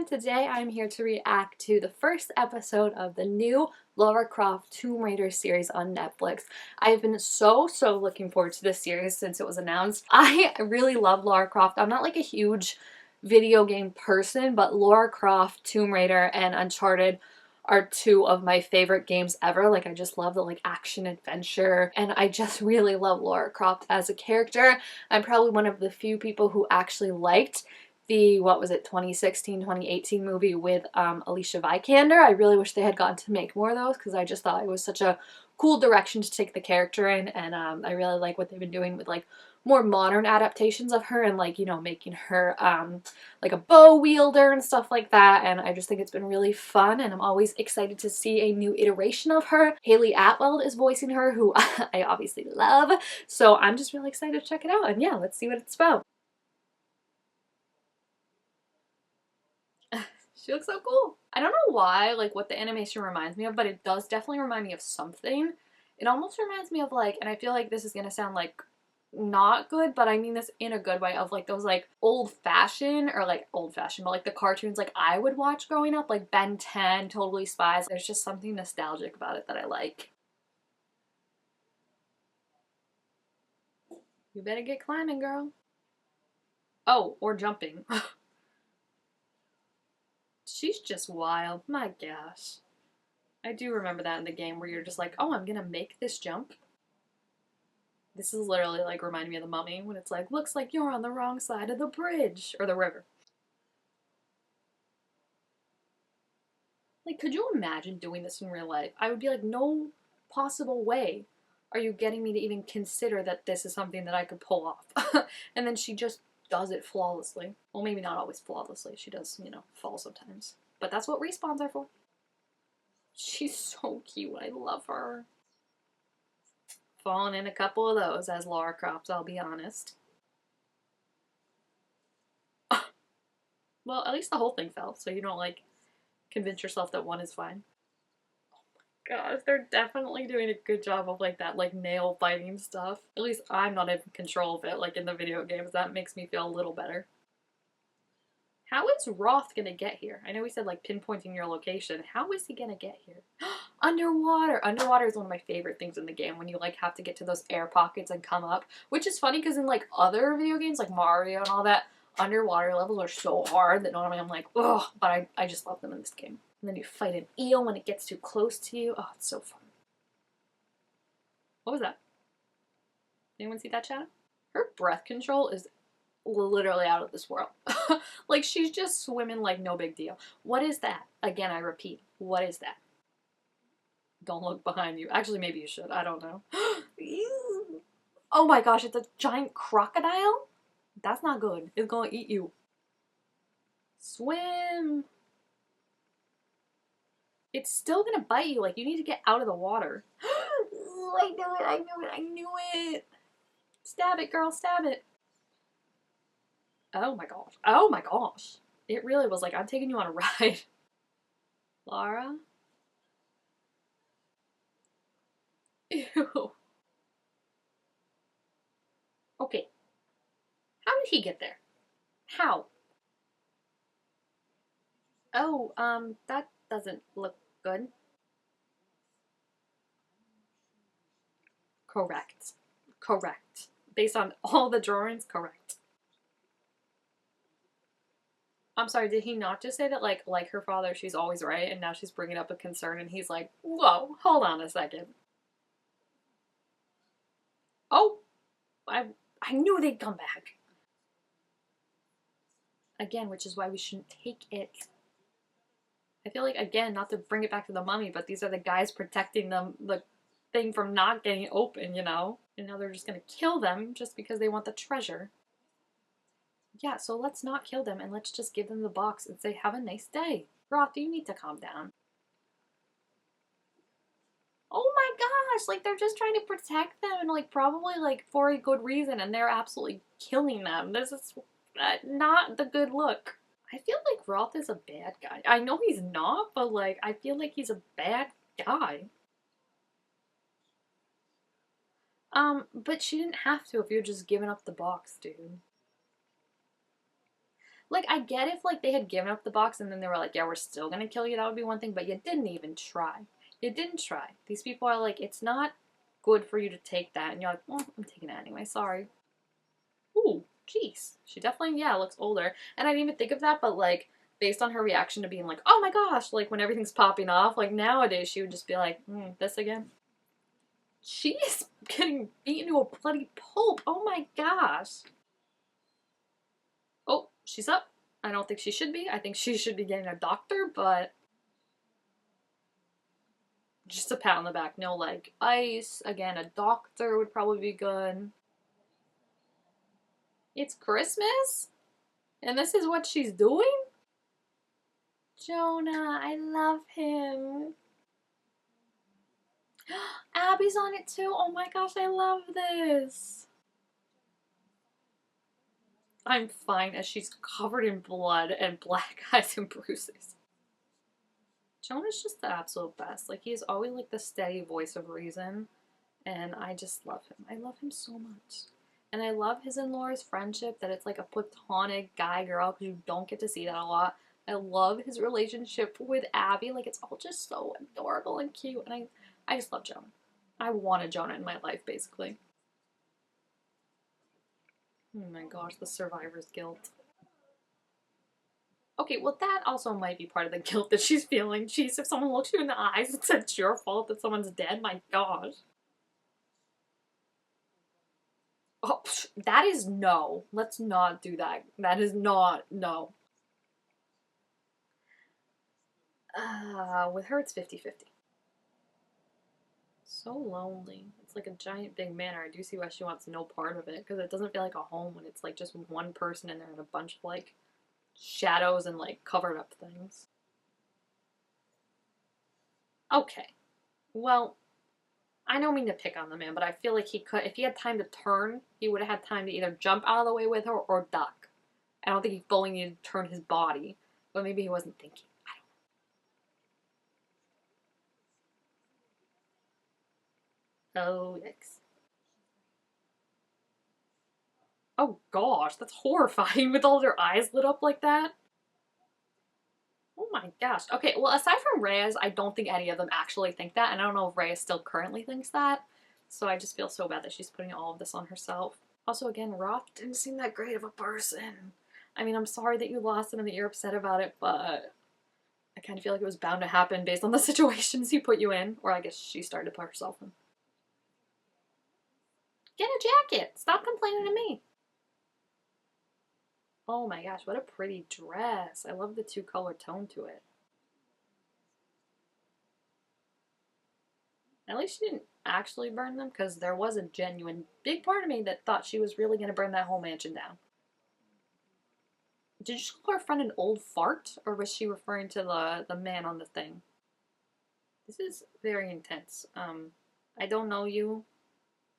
everyone, today I'm here to react to the first episode of the new Lara Croft Tomb Raider series on Netflix. I've been so looking forward to this series since it was announced. I really love Lara Croft. I'm not like a huge video game person, but Lara Croft, Tomb Raider, and Uncharted are two of my favorite games ever. Like, I just love the action adventure, and I just really love Lara Croft as a character. I'm probably one of the few people who actually liked the, what was it, 2016, 2018 movie with Alicia Vikander. I really wish they had gotten to make more of those because I just thought it was such a cool direction to take the character in, and I really like what they've been doing with more modern adaptations of her and making her like a bow wielder and stuff like that, and I just think it's been really fun, and I'm always excited to see a new iteration of her. Hayley Atwell is voicing her, who I obviously love, so I'm just really excited to check it out, and yeah, let's see what it's about. She looks so cool. I don't know why, what the animation reminds me of, but it does definitely remind me of something. It almost reminds me of and I feel like this is gonna sound not good, but I mean this in a good way, of those old-fashioned, or old-fashioned, but the cartoons I would watch growing up, like Ben 10, Totally Spies. There's just something nostalgic about it that I like. You better get climbing, girl. Oh, or jumping. She's just wild. My gosh. I do remember that in the game where you're just like, oh, I'm gonna make this jump. This is literally reminding me of The Mummy when it's looks like you're on the wrong side of the bridge or the river. Could you imagine doing this in real life? I would be like, no possible way are you getting me to even consider that this is something that I could pull off. And then she just does it flawlessly. Well, maybe not always flawlessly. She does, fall sometimes. But that's what respawns are for. She's so cute. I love her. Fallen in a couple of those as Lara Croft, I'll be honest. Well, at least the whole thing fell, so you don't convince yourself that one is fine. Oh my gosh, they're definitely doing a good job of that nail biting stuff. At least I'm not in control of it in the video games. That makes me feel a little better. How is Roth gonna get here? I know we said pinpointing your location. How is he gonna get here? Underwater! Underwater is one of my favorite things in the game, when you have to get to those air pockets and come up. Which is funny because in other video games like Mario and all that, underwater levels are so hard that normally I'm like, ugh, but I just love them in this game. And then you fight an eel when it gets too close to you. Oh, it's so fun. What was that? Anyone see that, chat? Her breath control is literally out of this world. She's just swimming like no big deal. What is that? Again, I repeat, what is that? Don't look behind you. Actually, maybe you should. I don't know. Oh my gosh, it's a giant crocodile? That's not good. It's gonna eat you. Swim! It's still gonna bite you. You need to get out of the water. I knew it, I knew it, I knew it! Stab it, girl, stab it! Oh my gosh. Oh my gosh. It really was I'm taking you on a ride. Lara? Ew. Okay. How did he get there? How? Oh, that doesn't look good. Correct. Correct. Based on all the drawings, correct. I'm sorry, did he not just say that, like her father, she's always right, and now she's bringing up a concern, and he's like, whoa, hold on a second. Oh, I knew they'd come back. Again, which is why we shouldn't take it. I feel again, not to bring it back to the mummy, but these are the guys protecting them, the thing from not getting open, And now they're just gonna kill them just because they want the treasure. Yeah, so let's not kill them and let's just give them the box and say, have a nice day. Roth, you need to calm down. Oh my gosh, they're just trying to protect them and probably for a good reason, and they're absolutely killing them. This is not the good look. I feel Roth is a bad guy. I know he's not, but I feel he's a bad guy. But she didn't have to if you're just giving up the box, dude. Like, I get if, like, they had given up the box and then they were like, yeah, we're still gonna kill you, that would be one thing, but you didn't even try. You didn't try. These people are like, it's not good for you to take that, and you're like, well, I'm taking it anyway, sorry. Ooh, jeez. She definitely, yeah, looks older. And I didn't even think of that, but, like, based on her reaction to being like, oh my gosh, like, when everything's popping off, like, nowadays she would just be like, this again? She is getting beaten to a bloody pulp. Oh my gosh. Oh, she's up. I don't think she should be. I think she should be getting a doctor, but just a pat on the back, no like ice. Again, a doctor would probably be good. It's Christmas? And this is what she's doing? Jonah, I love him. Abby's on it too. Oh my gosh, I love this. I'm fine as she's covered in blood and black eyes and bruises. Jonah's just the absolute best. Like, he's always like the steady voice of reason, and I just love him. I love him so much. And I love his and Laura's friendship, that it's like a platonic guy-girl, because you don't get to see that a lot. I love his relationship with Abby. Like, it's all just so adorable and cute, and I just love Jonah. I wanted Jonah in my life, basically. Oh my gosh, the survivor's guilt. Okay, well, that also might be part of the guilt that she's feeling. Jeez, if someone looks you in the eyes and says it's your fault that someone's dead, my gosh. Oh, that is no. Let's not do that. That is not, no. With her, it's 50-50. So lonely. It's like a giant big manor. I do see why she wants no part of it, because it doesn't feel like a home when it's like just one person in there and a bunch of like shadows and like covered up things. Okay. Well, I don't mean to pick on the man, but I feel like he could, if he had time to turn, he would have had time to either jump out of the way with her or duck. I don't think he fully needed to turn his body, but maybe he wasn't thinking. I don't know. Oh, yikes. Oh gosh, that's horrifying with all their eyes lit up like that. Oh my gosh. Okay, well, aside from Reyes, I don't think any of them actually think that, and I don't know if Reyes still currently thinks that. So I just feel so bad that she's putting all of this on herself. Also, again, Roth didn't seem that great of a person. I mean, I'm sorry that you lost him and that you're upset about it, but I kind of feel like it was bound to happen based on the situations he put you in. Or I guess she started to put herself in. Get a jacket! Stop complaining to me! Oh my gosh, what a pretty dress. I love the two-color tone to it. At least she didn't actually burn them, because there was a genuine big part of me that thought she was really going to burn that whole mansion down. Did you call her friend an old fart, or was she referring to the man on the thing? This is very intense. I don't know you.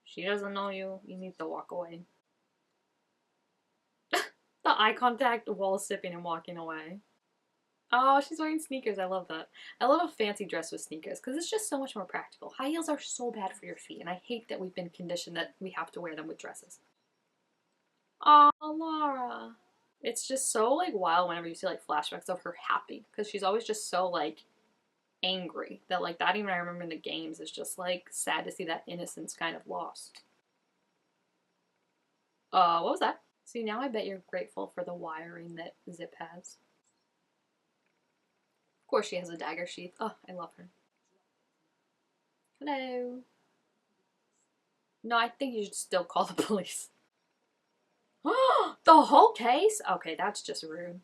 She doesn't know you. You need to walk away. The eye contact while sipping and walking away. Oh, she's wearing sneakers. I love that. I love a fancy dress with sneakers because it's just so much more practical. High heels are so bad for your feet, and I hate that we've been conditioned that we have to wear them with dresses. Oh, Lara. It's just so like wild whenever you see like flashbacks of her happy, because she's always just so like angry that like that even I remember in the games is just like sad to see that innocence kind of lost. What was that? See, now I bet you're grateful for the wiring that Zip has. Of course she has a dagger sheath. Oh, I love her. Hello. No, I think you should still call the police. The whole case? Okay, that's just rude.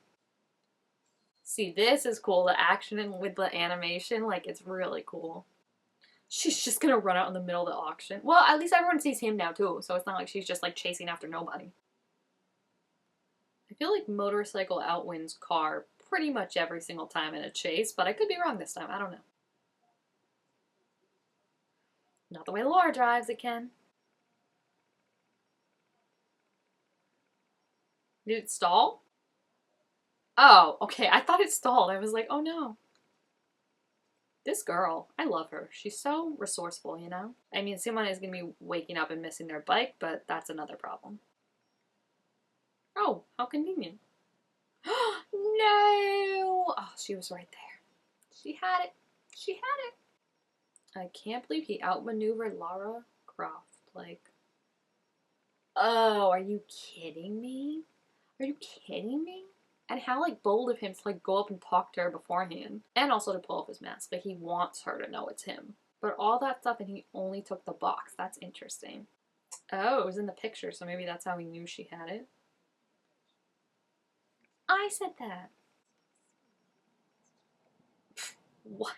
See, this is cool. The action with the animation, like, it's really cool. She's just gonna run out in the middle of the auction. Well, at least everyone sees him now, too, so it's not like she's just, like, chasing after nobody. I feel like motorcycle outwins car pretty much every single time in a chase, but I could be wrong this time. I don't know. Not the way Laura drives it, can. Did it stall? Oh, okay. I thought it stalled. I was like, oh no. This girl, I love her. She's so resourceful, you know? I mean, someone is going to be waking up and missing their bike, but that's another problem. Oh, how convenient. No! Oh, she was right there. She had it. She had it. I can't believe he outmaneuvered Lara Croft. Like, oh, are you kidding me? Are you kidding me? And how like bold of him to like go up and talk to her beforehand. And also to pull off his mask. Like he wants her to know it's him. But all that stuff and he only took the box. That's interesting. Oh, it was in the picture, so maybe that's how he knew she had it. I said that. What?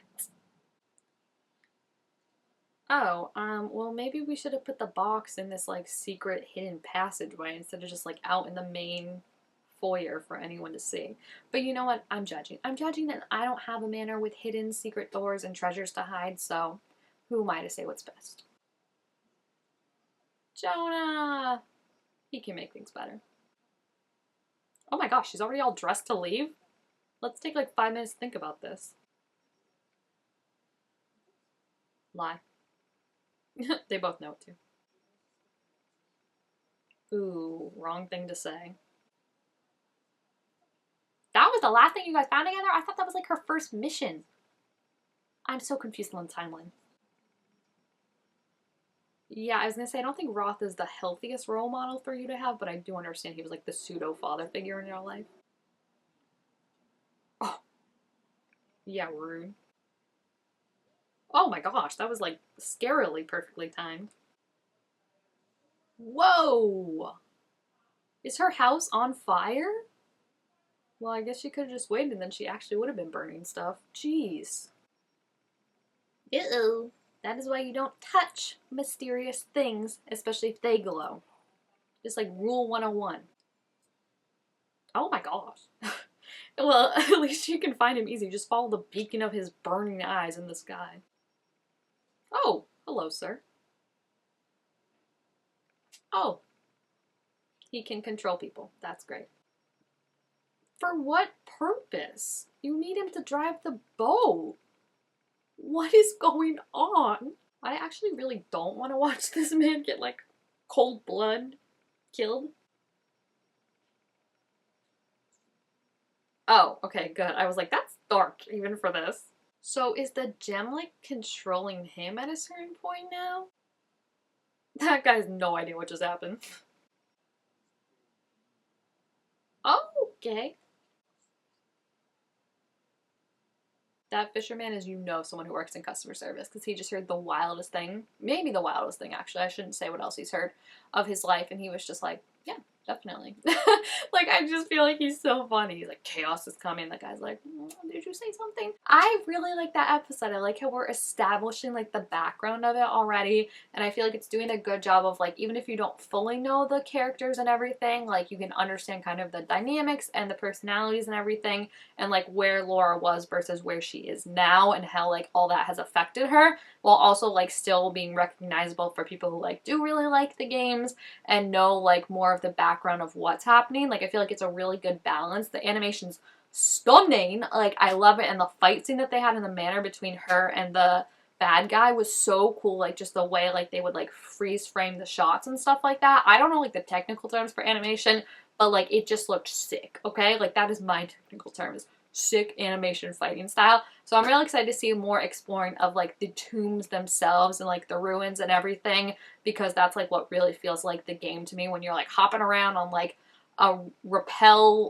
Oh, well maybe we should have put the box in this like secret hidden passageway instead of just like out in the main foyer for anyone to see. But you know what? I'm judging. I'm judging that I don't have a manor with hidden secret doors and treasures to hide, so who am I to say what's best? Jonah! He can make things better. Oh my gosh, she's already all dressed to leave? Let's take like 5 minutes to think about this. Lie. They both know it too. Ooh, wrong thing to say. That was the last thing you guys found together? I thought that was like her first mission. I'm so confused on the timeline. Yeah, I was gonna say, I don't think Roth is the healthiest role model for you to have, but I do understand he was like the pseudo father figure in your life. Oh, yeah, rude. Oh my gosh, that was like scarily perfectly timed. Whoa! Is her house on fire? Well, I guess she could have just waited and then she actually would have been burning stuff. Jeez. Uh-oh. That is why you don't touch mysterious things, especially if they glow. Just like rule 101. Oh my gosh. Well, at least you can find him easy. Just follow the beacon of his burning eyes in the sky. Oh, hello, sir. Oh. He can control people. That's great. For what purpose? You need him to drive the boat. What is going on? I actually really don't want to watch this man get like cold blood killed. Oh, okay, good. I was like, that's dark even for this. So is the gem like controlling him at a certain point now? That guy has no idea what just happened. Oh, okay. That fisherman is, you know, someone who works in customer service because he just heard the wildest thing. Maybe the wildest thing, actually. I shouldn't say what else he's heard of his life. And he was just like, yeah, definitely. Like, I just feel like he's so funny. He's like, chaos is coming. The guy's like, did you say something? I really like that episode. I like how we're establishing, like, the background of it already. And I feel like it's doing a good job of, like, even if you don't fully know the characters and everything, like, you can understand kind of the dynamics and the personalities and everything. And, like, where Laura was versus where she is now and how, like, all that has affected her. While also, like, still being recognizable for people who, like, do really like the games and know, like, more of the background of what's happening. Like, I feel like it's a really good balance. The animation's stunning. Like, I love it. And the fight scene that they had in the manor between her and the bad guy was so cool. Like, just the way, like, they would, like, freeze frame the shots and stuff like that. I don't know, like, the technical terms for animation, but, like, it just looked sick, okay? Like, that is my technical term, is sick animation fighting style. So I'm really excited to see more exploring of like the tombs themselves and like the ruins and everything, because that's like what really feels like the game to me when you're like hopping around on like a grappling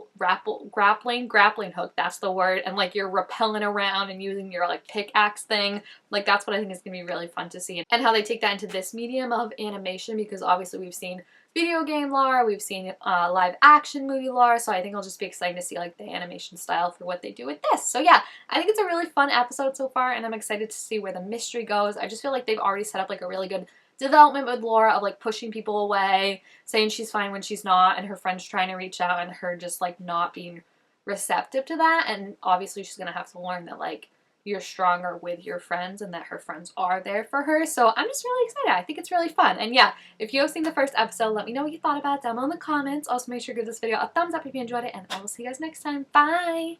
hook, that's the word, and like you're rappelling around and using your like pickaxe thing. Like that's what I think is gonna be really fun to see, and how they take that into this medium of animation, because obviously we've seen video game Lara, we've seen live action movie Lara, so I think it'll just be exciting to see like the animation style for what they do with this. So yeah, I think it's a really fun episode so far, and I'm excited to see where the mystery goes. I just feel like they've already set up like a really good development with Laura of like pushing people away, saying she's fine when she's not, and her friends trying to reach out and her just like not being receptive to that. And obviously she's gonna have to learn that like you're stronger with your friends and that her friends are there for her. So I'm just really excited. I think it's really fun. And yeah, if you have seen the first episode, let me know what you thought about it down below in the comments. Also make sure to give this video a thumbs up if you enjoyed it, and I will see you guys next time. Bye!